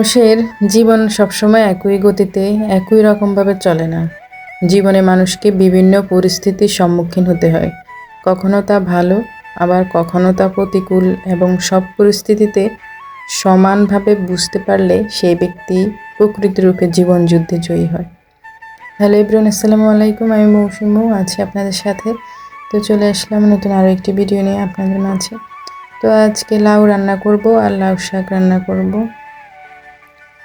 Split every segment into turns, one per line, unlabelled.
মানুষের জীবন সবসময় একই গতিতে একই রকমভাবে চলে না। জীবনে মানুষকে বিভিন্ন পরিস্থিতির সম্মুখীন হতে হয়। কখনো তা ভালো, আবার কখনো তা প্রতিকূল, এবং সব পরিস্থিতিতে সমানভাবে বুঝতে পারলে সেই ব্যক্তি প্রকৃত রূপে জীবন যুদ্ধে জয়ী হয়। হ্যালো এভরিওয়ান, আসসালামু আলাইকুম। আমি মৌসুমী আছি আপনাদের সাথে। তো চলে আসলাম নতুন আরও একটি ভিডিও নিয়ে আপনাদের মাঝে। তো আজকে লাউ রান্না করব আর লাউ শাক রান্না করব।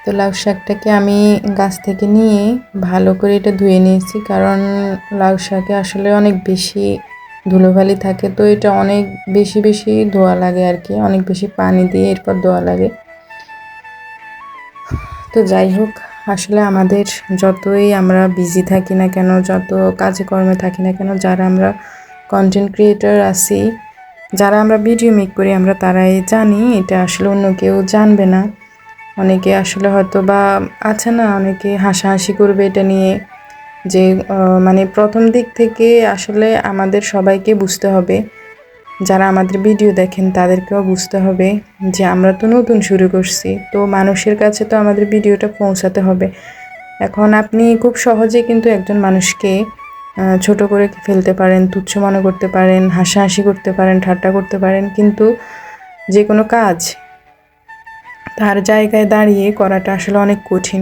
তো লাউ শাকটাকে আমি গাছ থেকে নিয়ে ভালো করে এটা ধুয়ে নিয়েছি, কারণ লাউ শাকে আসলে অনেক বেশি ধুলোবালি থাকে। তো এটা অনেক বেশি বেশি ধোয়া লাগে আর কি, অনেক বেশি পানি দিয়ে এরপর ধোয়া লাগে। তো যাই হোক, আসলে আমাদের যতই আমরা বিজি থাকি না কেন, যত কাজে কর্মে থাকি না কেন, যারা আমরা কন্টেন্ট ক্রিয়েটর আছি, যারা আমরা ভিডিও মেক করি, আমরা তারাই জানি এটা আসলে অন্য কেউ জানবে না। অনেকে আসলে হয়তো বা আছে না, অনেকে হাসাহাসি করবে এটা নিয়ে, যে মানে প্রথম দিক থেকে আসলে আমাদের সবাইকে বুঝতে হবে, যারা আমাদের ভিডিও দেখেন তাদেরকেও বুঝতে হবে যে আমরা তো নতুন শুরু করছি, তো মানুষের কাছে তো আমাদের ভিডিওটা পৌঁছাতে হবে। এখন আপনি খুব সহজে কিন্তু একজন মানুষকে ছোট করে ফেলতে পারেন, তুচ্ছ মনে করতে পারেন, হাসাহাসি করতে পারেন, ঠাট্টা করতে পারেন, কিন্তু যে কোনো কাজ তার জায়গায় দাঁড়িয়ে করাটা আসলে অনেক কঠিন।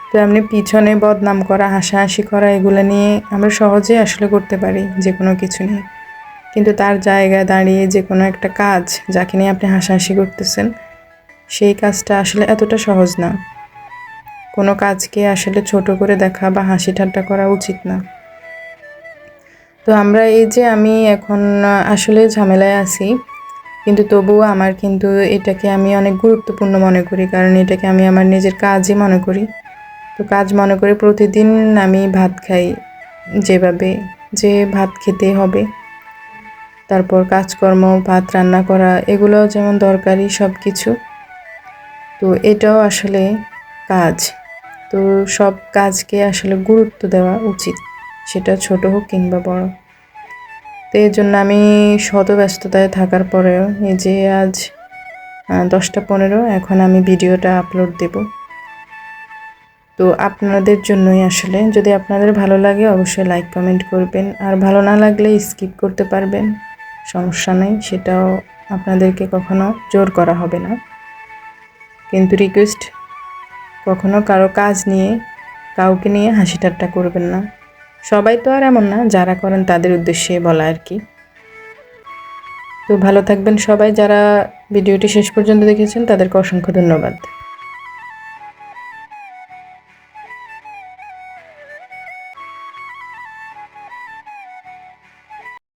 তো এমনি পিছনে বদনাম করা, হাসাহাসি করা, এগুলো নিয়ে আমরা সহজেই আসলে করতে পারি যে কোনো কিছু নিয়ে, কিন্তু তার জায়গায় দাঁড়িয়ে যে কোনো একটা কাজ যাকে নিয়ে আপনি হাসাহাসি করতেছেন, সেই কাজটা আসলে এতটা সহজ না। কোনো কাজকে আসলে ছোট করে দেখা বা হাসি ঠাট্টা করা উচিত না। তো আমরা এই যে আমি এখন আসলে ঝামেলায় আছি, কিন্তু তবুও আমার কিন্তু এটাকে আমি অনেক গুরুত্বপূর্ণ মনে করি, কারণ এটাকে আমি আমার নিজের কাজই মনে করি। তো কাজ মনে করে প্রতিদিন আমি ভাত খাই, যেভাবে যে ভাত খেতে হবে, তারপর কাজকর্ম, ভাত রান্না করা, এগুলোও যেমন দরকারি সব কিছু। তো এটাও আসলে কাজ। তো সব কাজকে আসলে গুরুত্ব দেওয়া উচিত, সেটা ছোট হোক কিংবা বড়। তো এই জন্য আমি শত ব্যস্ততায় থাকার পরেও এই যে আজ 10টা 15 এখন আমি ভিডিওটা আপলোড দেব। তো আপনাদের জন্যই আসলে, যদি আপনাদের ভালো লাগে অবশ্যই লাইক কমেন্ট করবেন, আর ভালো না লাগলে স্কিপ করতে পারবেন, সমস্যা নেই, সেটাও আপনাদেরকে কখনো জোর করা হবে না। কিন্তু রিকোয়েস্ট, কখনো কারো কাজ নিয়ে কাউকে নিয়ে হাসি ঠাট্টা করবেন না। সবাই তো আর এমন না, যারা করেন তাদের উদ্দেশ্যে বলা আর কি। তো ভালো থাকবেন সবাই, যারা ভিডিওটি শেষ পর্যন্ত দেখেছেন তাদেরকে অসংখ্য ধন্যবাদ।